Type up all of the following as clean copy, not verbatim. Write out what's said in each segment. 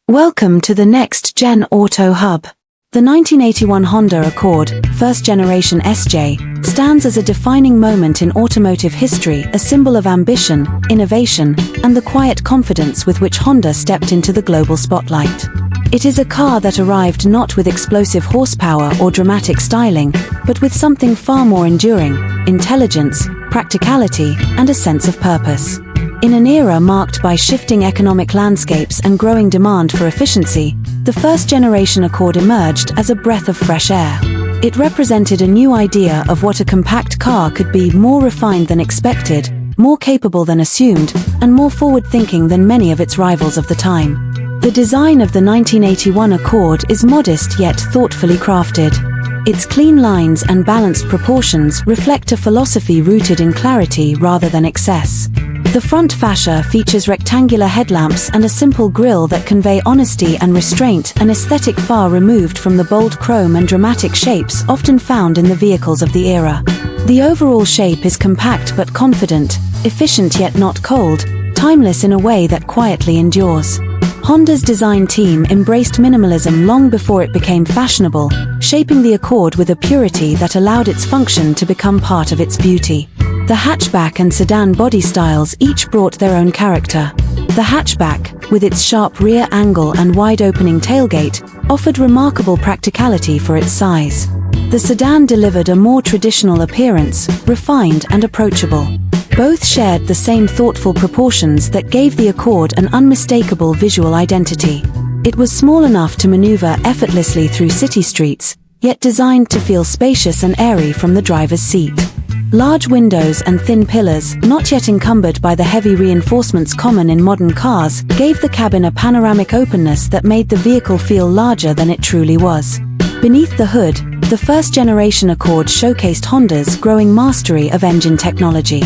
Welcome to the Next Gen Auto Hub. The 1981 Honda Accord, first generation SJ, stands as a defining moment in automotive history, a symbol of ambition, innovation, and the quiet confidence with which Honda stepped into the global spotlight. It is a car that arrived not with explosive horsepower or dramatic styling, but with something far more enduring: intelligence, practicality, and a sense of purpose. In an era marked by shifting economic landscapes and growing demand for efficiency, the first-generation Accord emerged as a breath of fresh air. It represented a new idea of what a compact car could be: more refined than expected, more capable than assumed, and more forward-thinking than many of its rivals of the time. The design of the 1981 Accord is modest yet thoughtfully crafted. Its clean lines and balanced proportions reflect a philosophy rooted in clarity rather than excess. The front fascia features rectangular headlamps and a simple grille that convey honesty and restraint, an aesthetic far removed from the bold chrome and dramatic shapes often found in the vehicles of the era. The overall shape is compact but confident, efficient yet not cold, timeless in a way that quietly endures. Honda's design team embraced minimalism long before it became fashionable, shaping the Accord with a purity that allowed its function to become part of its beauty. The hatchback and sedan body styles each brought their own character. The hatchback, with its sharp rear angle and wide-opening tailgate, offered remarkable practicality for its size. The sedan delivered a more traditional appearance, refined and approachable. Both shared the same thoughtful proportions that gave the Accord an unmistakable visual identity. It was small enough to maneuver effortlessly through city streets, yet designed to feel spacious and airy from the driver's seat. Large windows and thin pillars, not yet encumbered by the heavy reinforcements common in modern cars, gave the cabin a panoramic openness that made the vehicle feel larger than it truly was. Beneath the hood, the first-generation Accord showcased Honda's growing mastery of engine technology.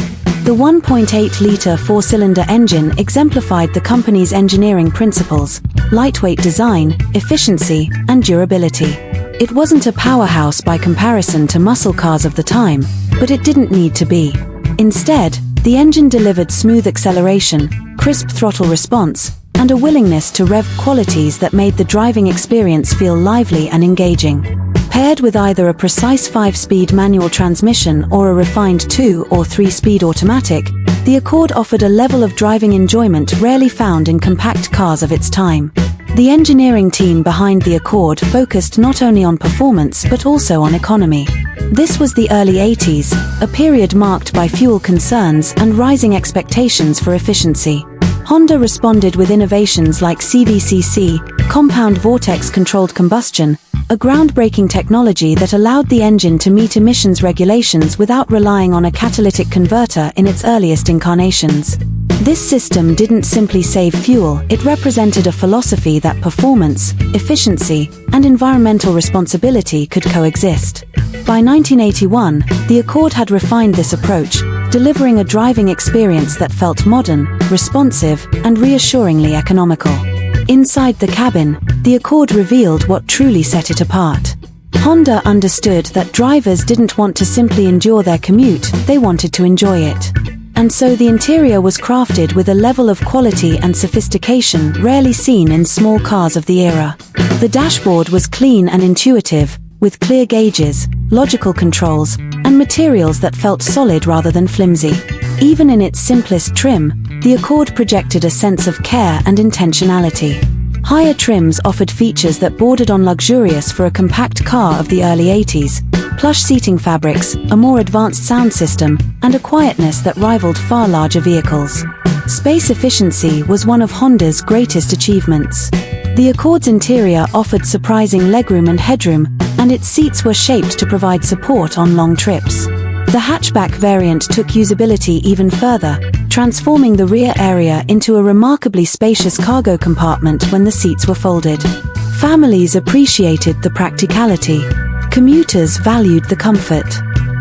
The 1.8-liter four-cylinder engine exemplified the company's engineering principles: lightweight design, efficiency, and durability. It wasn't a powerhouse by comparison to muscle cars of the time, but it didn't need to be. Instead, the engine delivered smooth acceleration, crisp throttle response, and a willingness to rev, qualities that made the driving experience feel lively and engaging. Paired with either a precise 5-speed manual transmission or a refined 2- or 3-speed automatic, the Accord offered a level of driving enjoyment rarely found in compact cars of its time. The engineering team behind the Accord focused not only on performance but also on economy. This was the early 80s, a period marked by fuel concerns and rising expectations for efficiency. Honda responded with innovations like CVCC, compound vortex-controlled combustion, a groundbreaking technology that allowed the engine to meet emissions regulations without relying on a catalytic converter in its earliest incarnations. This system didn't simply save fuel, it represented a philosophy that performance, efficiency, and environmental responsibility could coexist. By 1981, the Accord had refined this approach, delivering a driving experience that felt modern, responsive, and reassuringly economical. Inside the cabin, the Accord revealed what truly set it apart. Honda understood that drivers didn't want to simply endure their commute, they wanted to enjoy it. And so the interior was crafted with a level of quality and sophistication rarely seen in small cars of the era. The dashboard was clean and intuitive, with clear gauges, logical controls, and materials that felt solid rather than flimsy. Even in its simplest trim, the Accord projected a sense of care and intentionality. Higher trims offered features that bordered on luxurious for a compact car of the early 80s: plush seating fabrics, a more advanced sound system, and a quietness that rivaled far larger vehicles. Space efficiency was one of Honda's greatest achievements. The Accord's interior offered surprising legroom and headroom, and its seats were shaped to provide support on long trips. The hatchback variant took usability even further, transforming the rear area into a remarkably spacious cargo compartment when the seats were folded. Families appreciated the practicality. Commuters valued the comfort.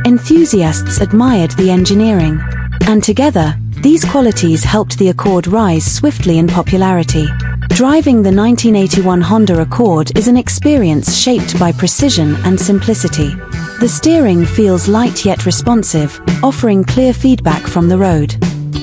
Enthusiasts admired the engineering. And together, these qualities helped the Accord rise swiftly in popularity. Driving the 1981 Honda Accord is an experience shaped by precision and simplicity. The steering feels light yet responsive, offering clear feedback from the road.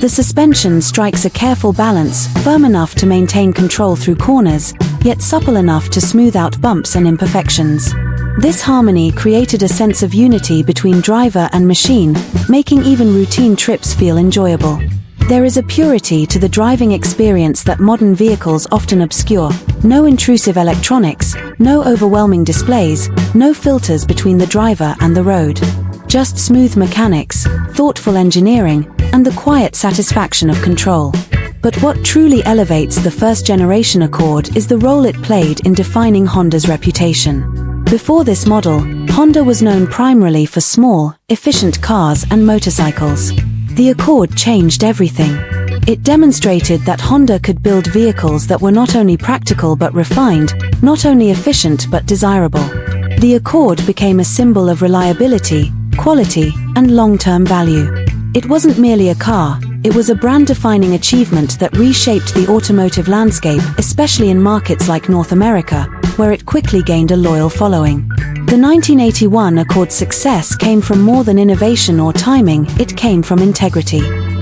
The suspension strikes a careful balance, firm enough to maintain control through corners, yet supple enough to smooth out bumps and imperfections. This harmony created a sense of unity between driver and machine, making even routine trips feel enjoyable. There is a purity to the driving experience that modern vehicles often obscure. No intrusive electronics, no overwhelming displays, no filters between the driver and the road. Just smooth mechanics, thoughtful engineering, and the quiet satisfaction of control. But what truly elevates the first-generation Accord is the role it played in defining Honda's reputation. Before this model, Honda was known primarily for small, efficient cars and motorcycles. The Accord changed everything. It demonstrated that Honda could build vehicles that were not only practical but refined, not only efficient but desirable. The Accord became a symbol of reliability, quality, and long-term value. It wasn't merely a car, it was a brand-defining achievement that reshaped the automotive landscape, especially in markets like North America, where it quickly gained a loyal following. The 1981 Accord's success came from more than innovation or timing, it came from integrity.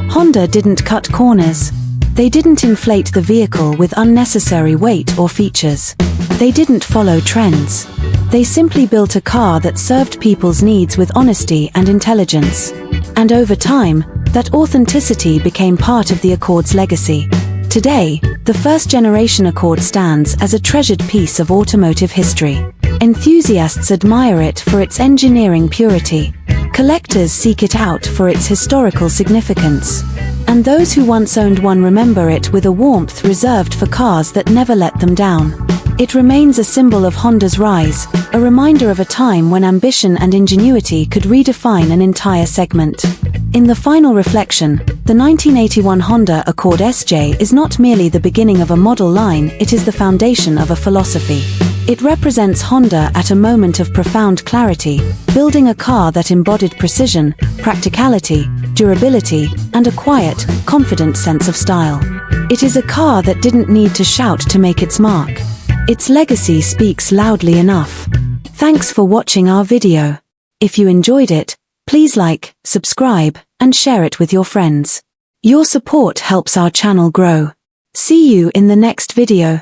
Honda didn't cut corners. They didn't inflate the vehicle with unnecessary weight or features. They didn't follow trends. They simply built a car that served people's needs with honesty and intelligence. And over time, that authenticity became part of the Accord's legacy. Today, the first-generation Accord stands as a treasured piece of automotive history. Enthusiasts admire it for its engineering purity. Collectors seek it out for its historical significance. And those who once owned one remember it with a warmth reserved for cars that never let them down. It remains a symbol of Honda's rise, a reminder of a time when ambition and ingenuity could redefine an entire segment. In the final reflection, the 1981 Honda Accord SJ is not merely the beginning of a model line, it is the foundation of a philosophy. It represents Honda at a moment of profound clarity, building a car that embodied precision, practicality, durability, and a quiet, confident sense of style. It is a car that didn't need to shout to make its mark. Its legacy speaks loudly enough. Thanks for watching our video. If you enjoyed it, please like, subscribe, and share it with your friends. Your support helps our channel grow. See you in the next video.